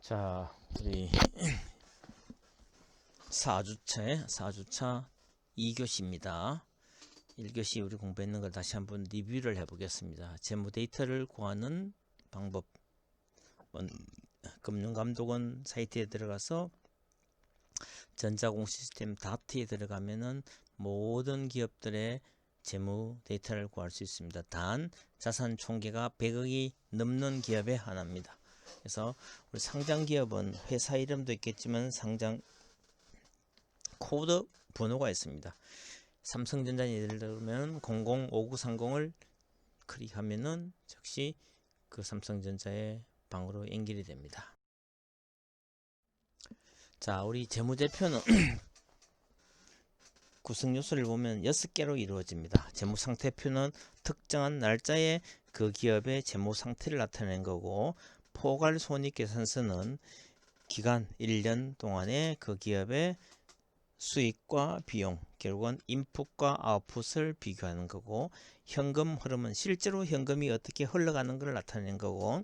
자, 우리 4주차 2교시입니다. 1교시 우리 공부했는 걸 다시 한번 리뷰를 해보겠습니다. 재무 데이터를 구하는 방법. 금융감독원 사이트에 들어가서 전자공시스템 다트에 들어가면은 모든 기업들의 재무 데이터를 구할 수 있습니다. 단 자산 총계가 100억이 넘는 기업에 하나입니다. 그래서 우리 상장 기업은 회사 이름도 있겠지만 상장 코드 번호가 있습니다. 삼성전자 예를 들면 005930을 클릭하면은 즉시 그 삼성전자의 방으로 연결이 됩니다. 자, 우리 재무제표는 구성 요소를 보면 6개로 이루어집니다. 재무상태표는 특정한 날짜에 그 기업의 재무상태를 나타내는 거고, 포괄손익계산서는 기간 1년 동안에 그 기업의 수익과 비용, 결국은 인풋과 아웃풋을 비교하는 거고, 현금 흐름은 실제로 현금이 어떻게 흘러가는 걸 나타내는 거고,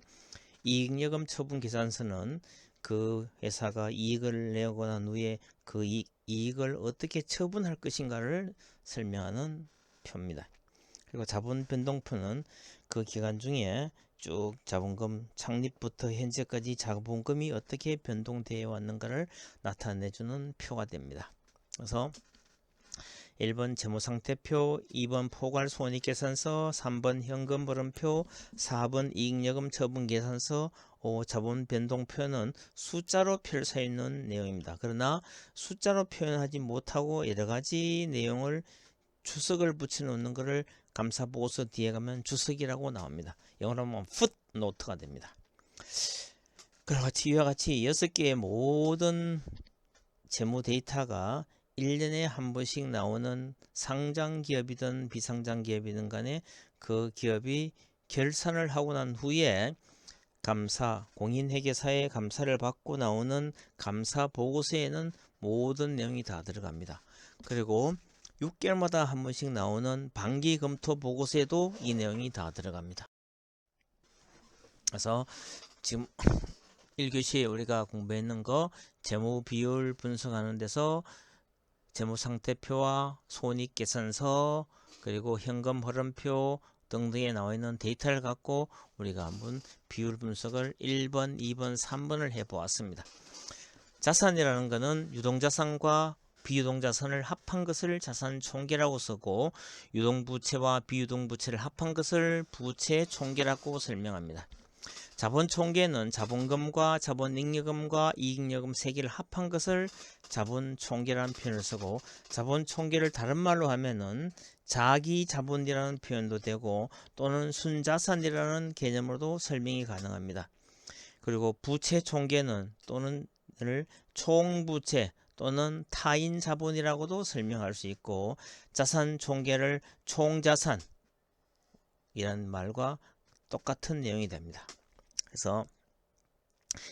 이익여금 처분계산서는 그 회사가 이익을 내고 난 후에 그 이익을 어떻게 처분할 것인가를 설명하는 표입니다. 그리고 자본변동표는 그 기간 중에 쭉 자본금 창립부터 현재까지 자본금이 어떻게 변동되어 왔는가를 나타내주는 표가 됩니다. 그래서 1번 재무상태표, 2번 포괄손익계산서, 3번 현금흐름표, 4번 이익여금 처분계산서, 5 자본변동표는 숫자로 표시되어 있는 내용입니다. 그러나 숫자로 표현하지 못하고 여러가지 내용을 주석을 붙여놓는 것을 감사보고서 뒤에 가면 주석이라고 나옵니다. 영어로 하면 풋노트가 됩니다. 그와 같이 이와 같이 6개의 모든 재무 데이터가 1년에 한 번씩 나오는 상장 기업이든 비상장 기업이든 간에 그 기업이 결산을 하고 난 후에 감사, 공인회계사의 감사를 받고 나오는 감사 보고서에는 모든 내용이 다 들어갑니다. 그리고 6개월마다 한 번씩 나오는 반기 검토 보고서에도 이 내용이 다 들어갑니다. 그래서 지금 1교시에 우리가 공부했는 거 재무 비율 분석하는 데서 재무상태표와 손익계산서 그리고 현금 흐름표 등등에 나와 있는 데이터를 갖고 우리가 한번 비율 분석을 1번, 2번, 3번을 해보았습니다. 자산이라는 것은 유동자산과 비유동자산을 합한 것을 자산 총계라고 쓰고, 유동부채와 비유동부채를 합한 것을 부채 총계라고 설명합니다. 자본 총계는 자본금과 자본잉여금과 이익여금 세 개를 합한 것을 자본 총계라는 표현을 쓰고, 자본 총계를 다른 말로 하면은 자기 자본이라는 표현도 되고 또는 순자산이라는 개념으로도 설명이 가능합니다. 그리고 부채 총계는 또는 총부채 또는 타인 자본이라고도 설명할 수 있고, 자산 총계를 총자산이라는 말과 똑같은 내용이 됩니다. 그래서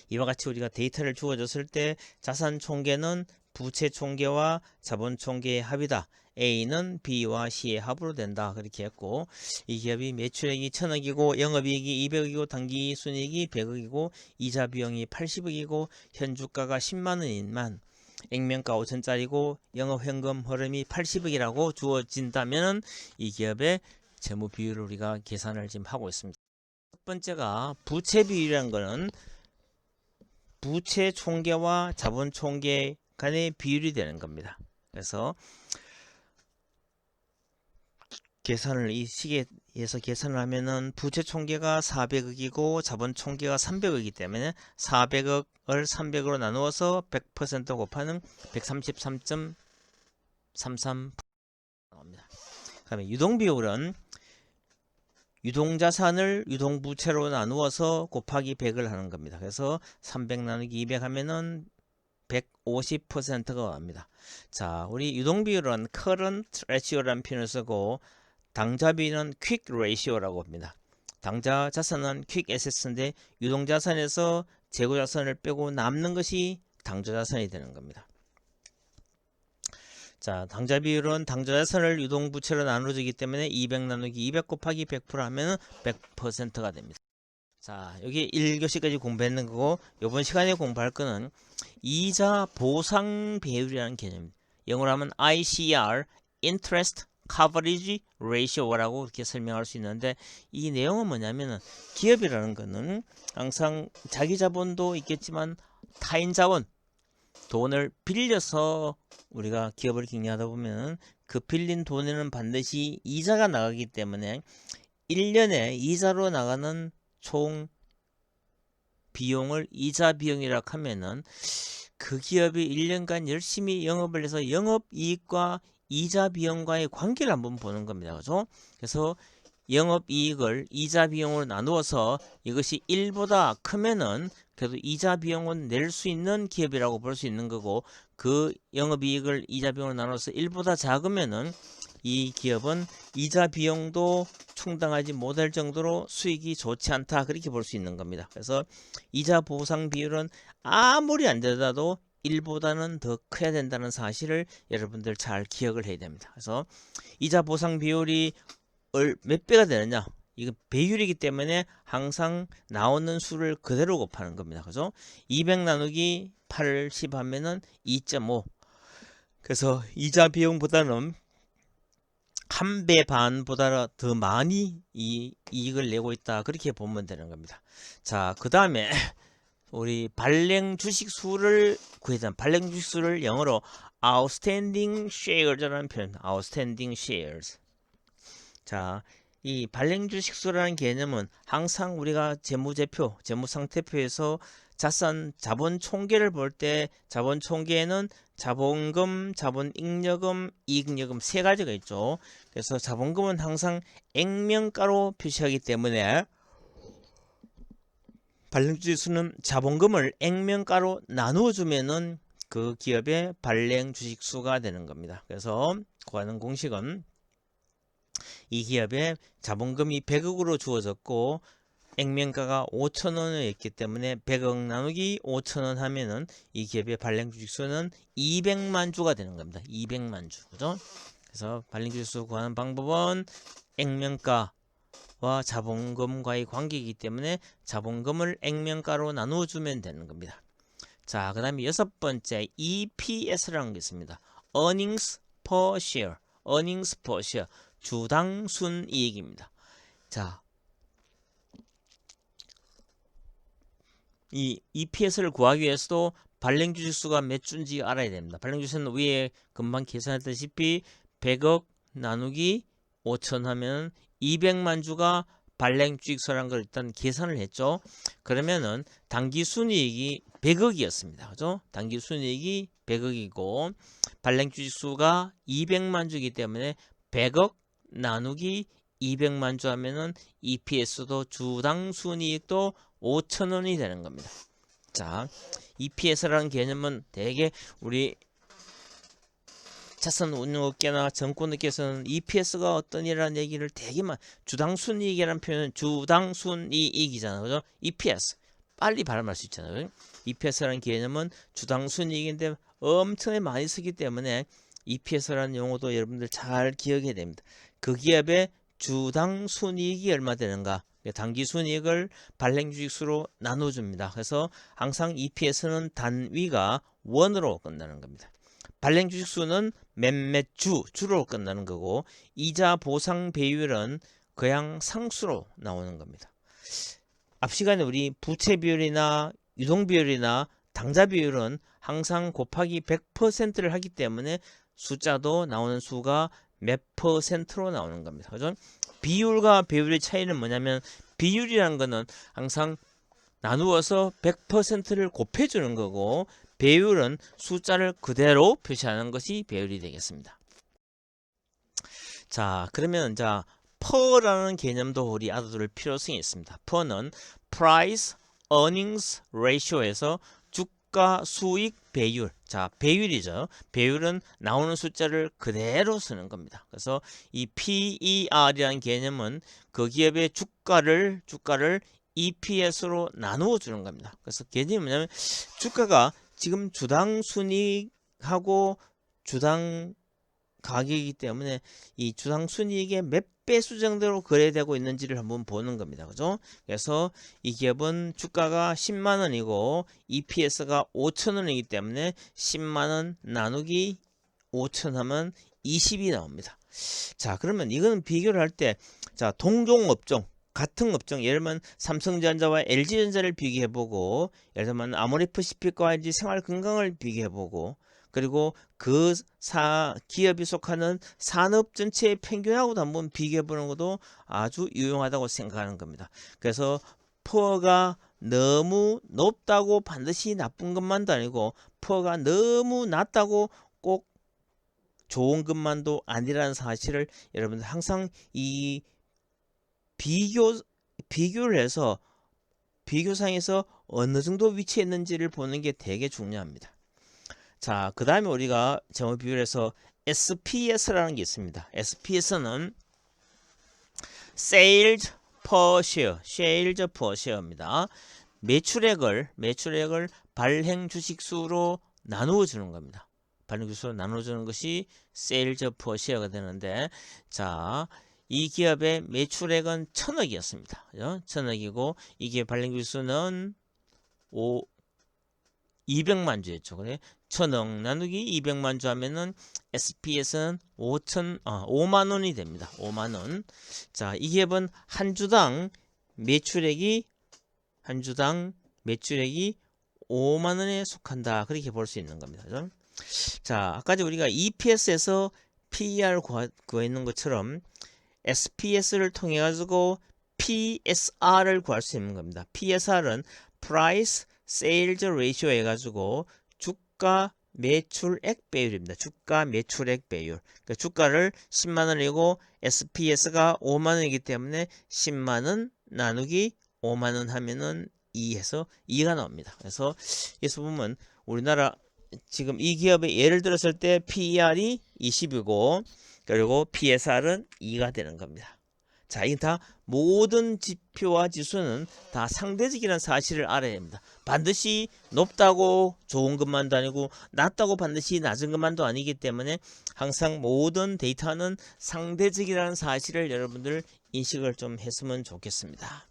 이와 같이 우리가 데이터를 주어졌을 때 자산 총계는 부채 총계와 자본 총계의 합이다. A는 B와 C의 합으로 된다. 그렇게 했고, 이 기업이 매출액이 1000억이고 영업이익이 200억이고 당기순이익이 100억이고 이자 비용이 80억이고 현주가가 10만원이지만 액면가 5천짜리고 영업현금 흐름이 80억이라고 주어진다면 이 기업의 재무 비율을 우리가 계산을 지금 하고 있습니다. 첫 번째가 부채 비율이라는 것은 부채 총계와 자본 총계 간의 비율이 되는 겁니다. 그래서 계산을 이 시계에서 계산을 하면은 부채 총계가 400억이고 자본 총계가 300억이기 때문에 400억을 300으로 나누어서 100% 곱하는 133.33 나옵니다. 그다음에 유동 비율은 유동자산을 유동부채로 나누어서 곱하기 100을 하는 겁니다. 그래서 300 나누기 200 하면은 150%가 합니다. 자, 우리 유동비율은 current ratio라는 표현을 쓰고, 당좌비율은 quick ratio라고 합니다. 당좌 자산은 quick assets인데 유동자산에서 재고자산을 빼고 남는 것이 당좌자산이 되는 겁니다. 자, 당좌 비율은 당좌자산을 유동부채로 나눠주기 때문에 200 나누기 200 곱하기 100% 하면 100%가 됩니다. 자, 여기 1교시까지 공부했는 거고, 이번 시간에 공부할 거는 이자 보상 배율이라는 개념입니다. 영어로 하면 ICR, Interest Coverage Ratio라고 이렇게 설명할 수 있는데, 이 내용은 뭐냐면은 기업이라는 거는 항상 자기 자본도 있겠지만 타인 자본, 돈을 빌려서 우리가 기업을 경영하다 보면 그 빌린 돈에는 반드시 이자가 나가기 때문에 1년에 이자로 나가는 총 비용을 이자 비용이라고 하면은 그 기업이 1년간 열심히 영업을 해서 영업이익과 이자 비용과의 관계를 한번 보는 겁니다. 그죠? 그래서 영업이익을 이자 비용으로 나누어서 이것이 1보다 크면은 그래도 이자 비용은 낼 수 있는 기업이라고 볼 수 있는 거고, 그 영업이익을 이자 비용으로 나눠서 1보다 작으면은 이 기업은 이자 비용도 충당하지 못할 정도로 수익이 좋지 않다, 그렇게 볼 수 있는 겁니다. 그래서 이자 보상 비율은 아무리 안 되더라도 1보다는 더 커야 된다는 사실을 여러분들 잘 기억을 해야 됩니다. 그래서 이자 보상 비율이 몇 배가 되느냐, 이거 배율이기 때문에 항상 나오는 수를 그대로 곱하는 겁니다. 그죠? 200 나누기 80 하면은 2.5. 그래서 이자 비용보다는 1배 반보다 더 많이 이 이익을 내고 있다, 그렇게 보면 되는 겁니다. 자, 그 다음에 우리 발행 주식 수를 구해야 발행 주식 수를 영어로 outstanding shares라는 표현, outstanding shares. 자, 이 발행 주식 수라는 개념은 항상 우리가 재무제표, 재무상태표에서 자본 총계를 볼 때 자본 총계에는 자본금, 자본잉여금, 이익여금 세 가지가 있죠. 그래서 자본금은 항상 액면가로 표시하기 때문에 발행주식수는 자본금을 액면가로 나누어 주면은 그 기업의 발행 주식수가 되는 겁니다. 그래서 구하는 공식은 이 기업의 자본금이 100억으로 주어졌고 액면가가 5,000원이었기 때문에 100억 나누기 5,000원 하면은 이 기업의 발행 주식수는 200만 주가 되는 겁니다. 200만 주. 그죠? 그래서 발행 주식수 구하는 방법은 액면가와 자본금과의 관계이기 때문에 자본금을 액면가로 나누어 주면 되는 겁니다. 자, 그다음에 여섯 번째 EPS라는 게 있습니다. Earnings per share. Earnings per share. 주당 순이익입니다. 자, 이 EPS를 구하기 위해서도 발행 주식수가 몇 주인지 알아야 됩니다. 발행 주식수는 위에 금방 계산했다시피 100억 나누기 5천 하면 200만 주가 발행 주식수라는 걸 일단 계산을 했죠. 그러면은 당기 순이익이 100억이었습니다. 그죠? 당기 순이익이 100억이고 발행 주식수가 200만 주이기 때문에 100억 나누기 200만 주 하면은 EPS도 주당 순이익도 5,000원이 되는 겁니다. 자, EPS라는 개념은 대개 우리 자산 운용업계나 정권업계에서는 EPS가 어떠니라는 얘기를 되게 주당 순이익이라는 표현은 주당 순이익이잖아요. 그죠? EPS 빨리 발음할 수 있잖아요. EPS라는 개념은 주당 순이익인데 엄청나게 많이 쓰기 때문에 EPS라는 용어도 여러분들 잘 기억해야 됩니다. 그 기업의 주당 순이익이 얼마 되는가, 당기 순이익을 발행 주식수로 나눠줍니다. 그래서 항상 EPS는 단위가 원으로 끝나는 겁니다. 발행 주식수는 몇몇 주로 끝나는 거고 이자 보상 배율은 그냥 상수로 나오는 겁니다. 앞 시간에 우리 부채 비율이나 유동 비율이나 당좌 비율은 항상 곱하기 100%를 하기 때문에 숫자도 나오는 수가 몇 %로 나오는 겁니다. 그죠? 비율과 배율의 차이는 뭐냐면 비율이라는 거는 항상 나누어서 100%를 곱해주는 거고 배율은 숫자를 그대로 표시하는 것이 배율이 되겠습니다. 자, 그러면 자 PER라는 개념도 우리 알아둘 필요성이 있습니다. PER는 Price Earnings Ratio에서 주가 수익 배율. 자, 배율이죠. 배율은 나오는 숫자를 그대로 쓰는 겁니다. 그래서 이 PER이라는 개념은 그 기업의 주가를 EPS로 나누어 주는 겁니다. 그래서 개념이 뭐냐면 주가가 지금 주당 순이익하고 주당 가격이기 때문에 이 주당순이익의 몇 배 수정대로 거래되고 있는지를 한번 보는 겁니다. 그죠? 그래서 이 기업은 주가가 10만원이고 EPS가 5천원이기 때문에 10만원 나누기 5천 하면 20이 나옵니다. 자, 그러면 이거는 비교를 할 때, 자, 동종 업종, 같은 업종, 예를 들면 삼성전자와 LG전자를 비교해보고, 예를 들면 아모레퍼시픽과 LG 생활건강을 비교해보고, 그리고 그 기업이 속하는 산업 전체의 평균하고도 한번 비교해보는 것도 아주 유용하다고 생각하는 겁니다. 그래서 푸어가 너무 높다고 반드시 나쁜 것만도 아니고, 푸어가 너무 낮다고 꼭 좋은 것만도 아니라는 사실을 여러분들 항상 이 비교를 해서 비교상에서 어느 정도 위치에 있는지를 보는 게 되게 중요합니다. 자, 그 다음에 우리가 재무 비교를 해서 SPS라는 게 있습니다. SPS는 Sales per Share, Sales per Share입니다. 매출액을 발행 주식수로 나누어 주는 겁니다. 발행 주식수로 나누어 주는 것이 Sales per Share가 되는데, 자, 이 기업의 매출액은 1000억이었습니다. 1000억이고 이 기업 발행 주식수는 200만 주였죠. 그래? 1000억 나누기 200만 주 하면은 SPS는 5만 원이 됩니다. 5만 원. 자, 이 기업은 한 주당 매출액이 5만 원에 속한다. 그렇게 볼 수 있는 겁니다. 그죠? 자, 아까 우리가 EPS에서 PER 구했는 것처럼 SPS를 통해 가지고 PSR을 구할 수 있는 겁니다. PSR은 Price Sales Ratio 해가지고 주가 매출액 배율입니다. 주가 매출액 배율. 그러니까 주가를 10만원이고 SPS가 5만원이기 때문에 10만원 나누기 5만원 하면은 2해서 2가 나옵니다. 그래서 여기서 보면 우리나라 지금 이 기업의 예를 들었을 때 PER이 20이고 그리고 PSR은 2가 되는 겁니다. 자, 이 다 모든 지표와 지수는 다 상대적이라는 사실을 알아야 합니다. 반드시 높다고 좋은 것만도 아니고 낮다고 반드시 낮은 것만도 아니기 때문에 항상 모든 데이터는 상대적이라는 사실을 여러분들 인식을 좀 했으면 좋겠습니다.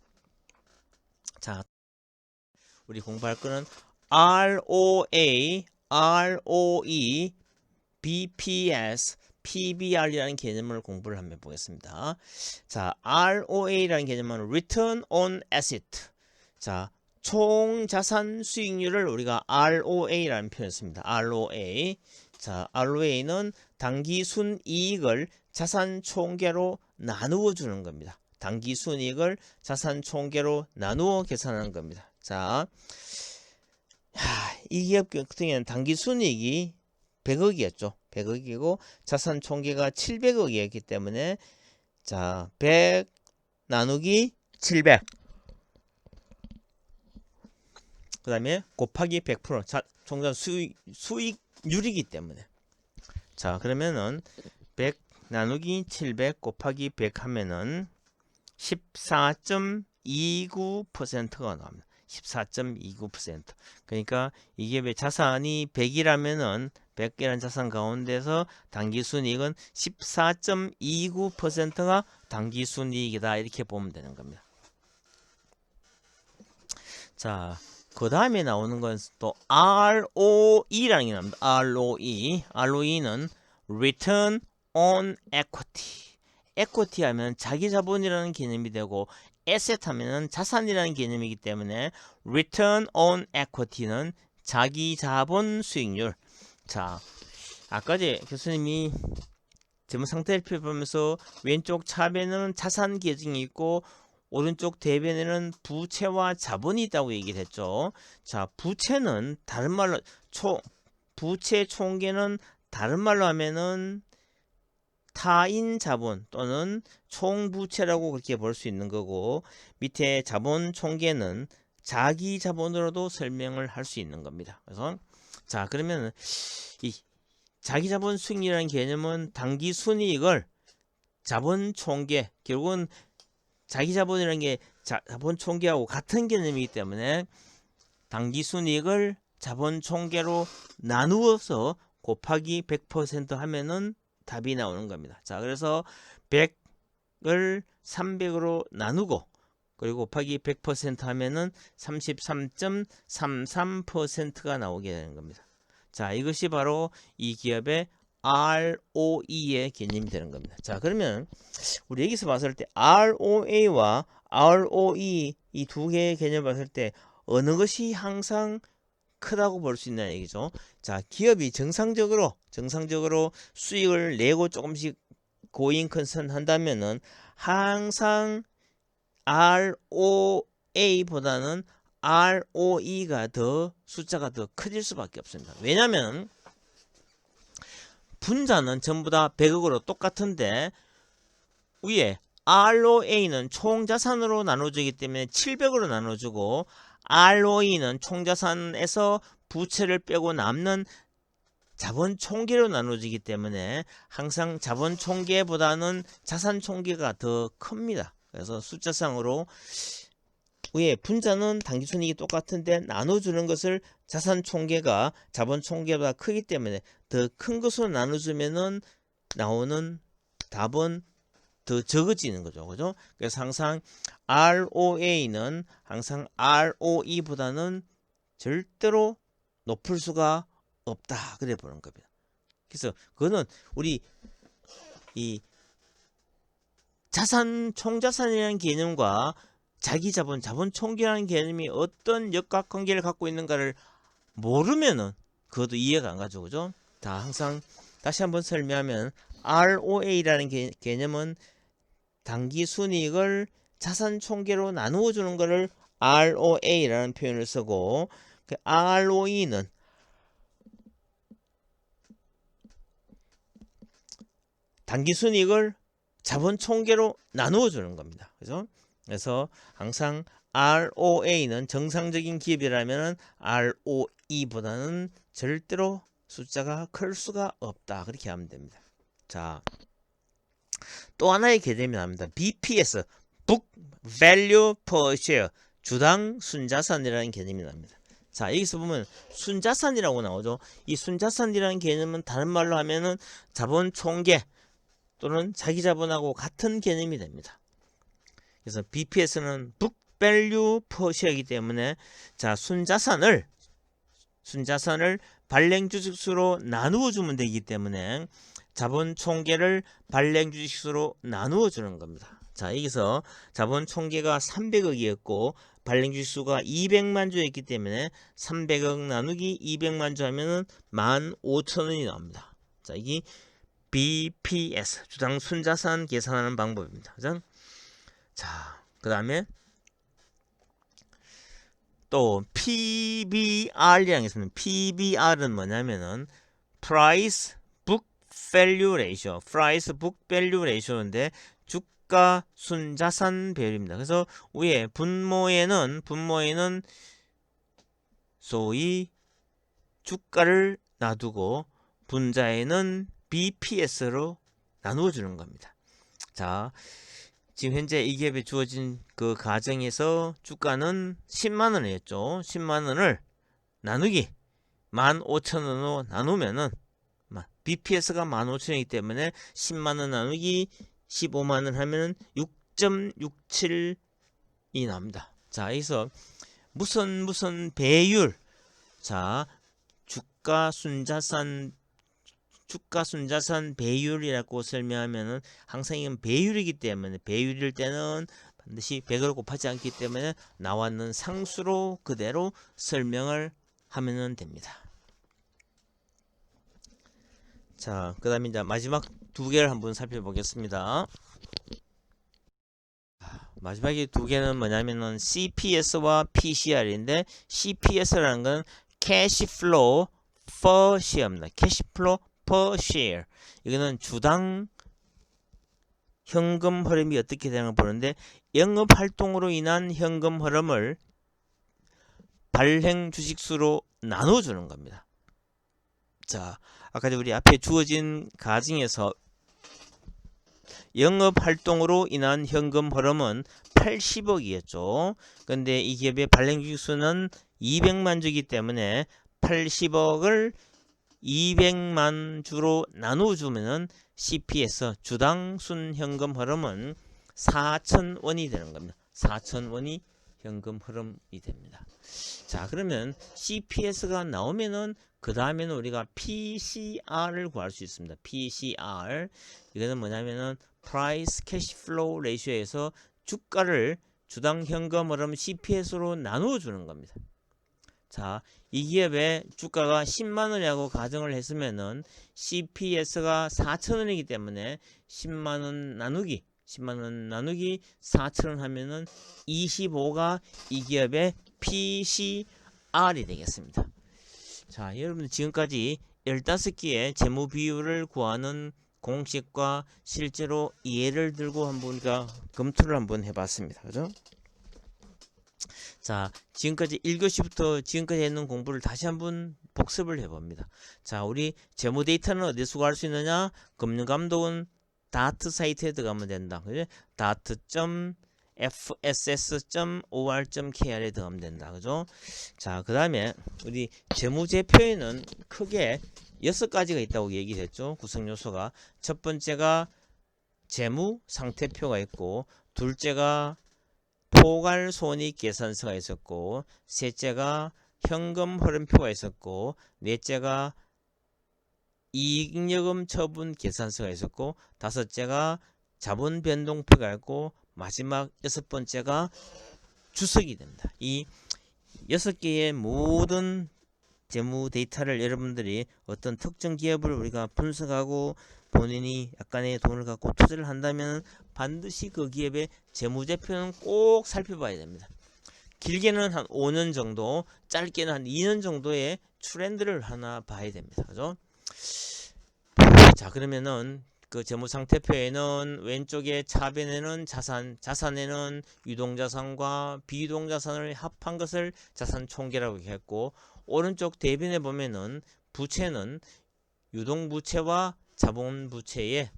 자, 우리 공부할 거는 ROA, ROE, BPS, PBR이라는 개념을 공부를 한번 보겠습니다. 자, ROA라는 개념은 Return on Asset. 자, 총 자산 수익률을 우리가 ROA라는 표현을 씁니다. ROA. 자, ROA는 당기 순이익을 자산 총계로 나누어 주는 겁니다. 당기 순이익을 자산 총계로 나누어 계산하는 겁니다. 자, 이 기업 같은 경우에는 당기 순이익이 100억이었죠. 100억이고 자산 총계가 700억이었기 때문에 자, 100 나누기 700. 그 다음에 곱하기 100%. 자, 총자산 수익률이기 때문에. 자, 그러면은 100 나누기 700 곱하기 100 하면은 14.29%가 나옵니다. 14.29%. 그러니까 이 기업의 자산이 100이라면은 100개라는 자산 가운데서 당기순이익은 14.29%가 당기순이익이다. 이렇게 보면 되는 겁니다. 자, 그 다음에 나오는 건 또 ROE라는 게 나옵니다. ROE. ROE는 Return on Equity. equity 하면 자기 자본이라는 개념이 되고 asset 하면은 자산이라는 개념이기 때문에 return on equity는 자기 자본 수익률. 자, 아까 교수님이 재무 상태를 보면서 왼쪽 차변에는 자산 계층이 있고 오른쪽 대변에는 부채와 자본이 있다고 얘기를 했죠. 자, 부채는 다른 말로 부채 총계는 다른 말로 하면은 타인 자본 또는 총부채라고 그렇게 볼 수 있는 거고 밑에 자본 총계는 자기 자본으로도 설명을 할 수 있는 겁니다. 그래서 자, 그러면 이 자기 자본 수익률이라는 개념은 당기 순이익을 자본 총계, 결국은 자기 자본이라는 게 자본 총계하고 같은 개념이기 때문에 당기 순이익을 자본 총계로 나누어서 곱하기 100% 하면은 답이 나오는 겁니다. 자, 그래서 100을 300으로 나누고 그리고 곱하기 100% 하면은 33.33%가 나오게 되는 겁니다. 자, 이것이 바로 이 기업의 ROE의 개념이 되는 겁니다. 자, 그러면 우리 여기서 봤을 때 ROA와 ROE 이 두 개의 개념을 봤을 때 어느 것이 항상 크다고 볼 수 있냐 얘기죠. 자, 기업이 정상적으로 수익을 내고 조금씩 고잉 컨선 한다면은 항상 ROA보다는 ROE가 더 숫자가 더 커질 수밖에 없습니다. 왜냐하면 분자는 전부 다 100억으로 똑같은데 위에 ROA는 총자산으로 나눠주기 때문에 700으로 나눠주고 ROE는 총자산에서 부채를 빼고 남는 자본 총계로 나눠지기 때문에 항상 자본 총계보다는 자산 총계가 더 큽니다. 그래서 숫자상으로 위에 분자는 당기순이익이 똑같은데 나눠주는 것을 자산 총계가 자본 총계보다 크기 때문에 더 큰 것으로 나눠주면은 나오는 답은 더 적어지는 거죠. 그죠? 그래서 항상 ROA는 항상 ROE보다는 절대로 높을 수가 없다. 그래 보는 겁니다. 그래서 그거는 우리 이 자산 총자산이라는 개념과 자기 자본 총계라는 개념이 어떤 역학관계를 갖고 있는가를 모르면은 그것도 이해가 안 가죠. 그죠? 자, 항상 다시 한번 설명하면 ROA라는 개념은 당기 순이익을 자산 총계로 나누어 주는 것을 ROA라는 표현을 쓰고 그 ROE는 당기 순이익을 자본 총계로 나누어 주는 겁니다. 그죠? 그래서 항상 ROA는 정상적인 기업이라면 ROE보다는 절대로 숫자가 클 수가 없다. 그렇게 하면 됩니다. 자, 또 하나의 개념이 나옵니다. BPS, Book Value Per Share, 주당 순자산이라는 개념이 나옵니다. 자, 여기서 보면 순자산이라고 나오죠. 이 순자산이라는 개념은 다른 말로 하면은 자본 총계 또는 자기 자본하고 같은 개념이 됩니다. 그래서 BPS는 Book Value Per Share이기 때문에 자, 순자산을 발행 주식수로 나누어 주면 되기 때문에 자본 총계를 발행 주식수로 나누어 주는 겁니다. 자, 여기서 자본 총계가 300억이었고 발행 주식수가 200만 주였기 때문에 300억 나누기 200만 주 하면은 15,000원이 나옵니다. 자, 이게 BPS 주당 순자산 계산하는 방법입니다. 그죠? 자, 그다음에 또 PBR이라는 게 있습니다. PBR은 뭐냐면은 Price Book Value Ratio, Price Book Value Ratio인데 주가 순자산 비율입니다. 그래서 위에 분모에는 소위 주가를 놔두고 분자에는 BPS로 나누어 주는 겁니다. 자, 지금 현재 이 기업에 주어진 그 가정에서 주가는 10만원이었죠. 10만원을 나누기 15,000원으로 나누면은 BPS가 15,000원이기 때문에 10만원 나누기 15만원 하면은 6.67이 나옵니다. 자, 여기서 무슨 배율, 자, 주가 순자산 배율이라고 설명하면은 항상 이건 배율이기 때문에 배율일 때는 반드시 100을 곱하지 않기 때문에 나왔는 상수로 그대로 설명을 하면 됩니다. 자, 그 다음에 이제 마지막 두 개를 한번 살펴보겠습니다. 마지막에 두 개는 뭐냐면은 CPS와 PCR인데 CPS라는 건 Cash Flow Per Share입니다. Cash Flow Per Share. 이거는 주당 현금 흐름이 어떻게 되는 걸 보는데 영업 활동으로 인한 현금 흐름을 발행 주식수로 나눠주는 겁니다. 자, 아까 우리 앞에 주어진 가정에서 영업 활동으로 인한 현금 흐름은 80억이었죠. 근데 이 기업의 발행 주식수는 200만 주이기 때문에 80억을 200만 주로 나누어 주면은 CPS 주당 순현금 흐름은 4,000원이 되는 겁니다. 4,000원이 현금 흐름이 됩니다. 자, 그러면 CPS가 나오면은 그 다음에는 우리가 PCR을 구할 수 있습니다. PCR 이거는 뭐냐면은 Price Cash Flow Ratio에서 주가를 주당 현금 흐름 CPS로 나누어 주는 겁니다. 자, 이 기업의 주가가 10만원이라고 가정을 했으면은 CPS가 4,000원이기 때문에 10만원 나누기 4,000원 하면은 25가 이 기업의 PCR이 되겠습니다. 자, 여러분 지금까지 15개의 재무 비율을 구하는 공식과 실제로 예를 들고 한번 우리가 검토를 한번 해봤습니다. 그죠? 자, 지금까지 1교시부터 지금까지 했는 공부를 다시 한번 복습을 해봅니다. 자, 우리 재무 데이터는 어디서 구할 수 있느냐? 금융감독은 다트 사이트에 들어가면 된다. 그죠? data.fss.or.kr에 들어가면 된다. 그죠? 자, 그 다음에 우리 재무제표에는 크게 6가지가 있다고 얘기했죠. 구성요소가. 첫 번째가 재무 상태표가 있고, 둘째가 포괄 손익 계산서가 있었고, 셋째가 현금 흐름표가 있었고, 넷째가 이익여금 처분 계산서가 있었고, 다섯째가 자본 변동표가 있고, 마지막 6번째가 주석이 됩니다. 이 6개의 모든 재무 데이터를 여러분들이 어떤 특정 기업을 우리가 분석하고 본인이 약간의 돈을 갖고 투자를 한다면 반드시 그 기업의 재무제표는 꼭 살펴봐야 됩니다. 길게는 한 5년 정도, 짧게는 한 2년 정도의 트렌드를 하나 봐야 됩니다. 그죠? 자, 그러면은 그 재무상태표에는 왼쪽에 차변에는 자산에는 유동자산과 비유동자산을 합한 것을 자산총계라고 했고, 오른쪽 대변에 보면은 부채는 유동부채와 자본부채의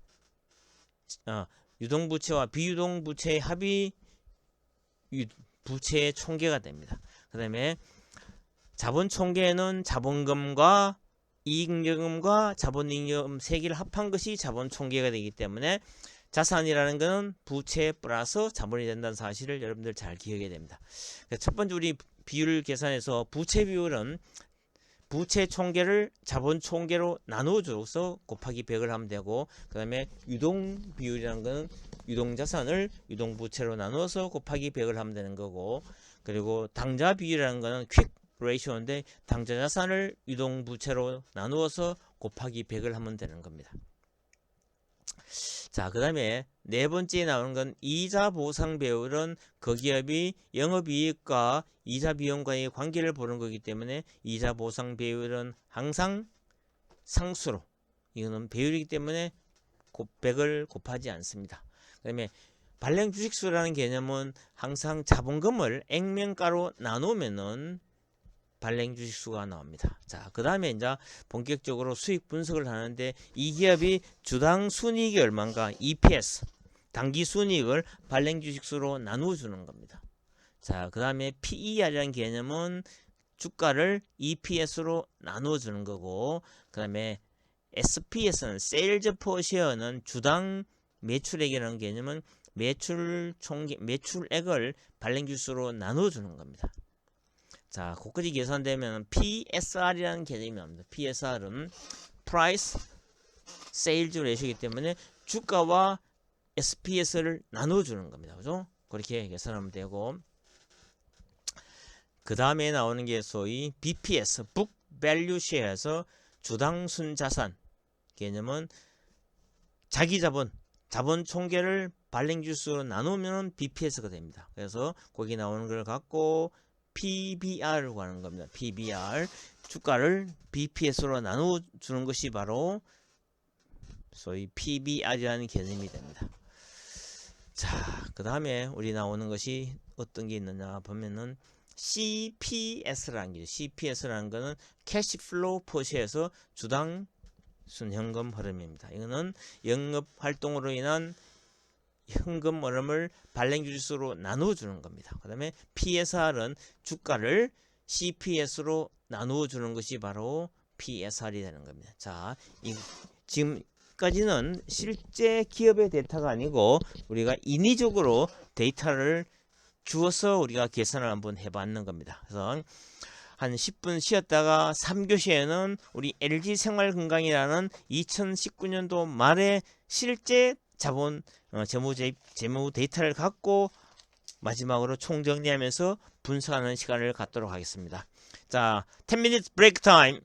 유동부채와 비유동부채의 합이 부채의 총계가 됩니다. 그 다음에 자본총계에는 자본금과 이익여금과 자본잉여금 세 개를 합한 것이 자본총계가 되기 때문에 자산이라는 것은 부채 플러스 자본이 된다는 사실을 여러분들 잘 기억해야 됩니다. 첫 번째 우리 비율 계산에서 부채 비율은 부채 총계를 자본 총계로 나누어줘서 곱하기 100을 하면 되고, 그 다음에 유동 비율이라는 것은 유동자산을 유동부채로 나누어서 곱하기 100을 하면 되는 거고, 그리고 당좌 비율이라는 것은 퀵 레이쇼인데 당좌자산을 유동부채로 나누어서 곱하기 100을 하면 되는 겁니다. 자, 그 다음에 네 번째에 나오는 건 이자 보상 비율은 그 기업이 영업이익과 이자 비용과의 관계를 보는 거기 때문에 이자 보상 비율은 항상 상수로, 이거는 비율이기 때문에 100을 곱하지 않습니다. 그 다음에 발행 주식수라는 개념은 항상 자본금을 액면가로 나누면은 발행 주식수가 나옵니다. 자, 그 다음에 이제 본격적으로 수익 분석을 하는데 이 기업이 주당 순이익이 얼마인가? EPS, 당기 순이익을 발행 주식수로 나누어 주는 겁니다. 자, 그 다음에 PER이라는 개념은 주가를 EPS로 나누어 주는 거고, 그 다음에 SPS는 Sales Per Share는 주당 매출액이라는 개념은 매출액을 발행 주식수로 나누어 주는 겁니다. 자, 거기까지 계산되면 PSR이라는 개념이 나옵니다. PSR은 Price Sales Ratio이기 때문에 주가와 SPS를 나눠주는 겁니다. 그죠? 그렇게 계산하면 되고, 그 다음에 나오는 게 소위 BPS, Book Value Share에서 주당 순자산 개념은 자기 자본 총계를 발행 주수로 나누면 BPS가 됩니다. 그래서 거기 나오는 걸 갖고 PBR을 구하는 겁니다. PBR, 주가를 BPS로 나누어 주는 것이 바로 소위 PBR이라는 개념이 됩니다. 자, 그 다음에 우리 나오는 것이 어떤 게 있느냐 보면은 CPS라는 게, CPS라는 거는 캐시 플로우 퍼시에서 주당 순현금 흐름입니다. 이거는 영업 활동으로 인한 현금 흐름을 발행 주식수로 나누어 주는 겁니다. 그 다음에 PSR은 주가를 CPS로 나누어 주는 것이 바로 PSR이 되는 겁니다. 자, 지금까지는 실제 기업의 데이터가 아니고 우리가 인위적으로 데이터를 주어서 우리가 계산을 한번 해봤는 겁니다. 그래서 한 10분 쉬었다가 3교시에는 우리 LG 생활건강이라는 2019년도 말에 실제 자본 재무 데이터를 갖고 마지막으로 총정리하면서 분석하는 시간을 갖도록 하겠습니다. 자, 10 minutes break time.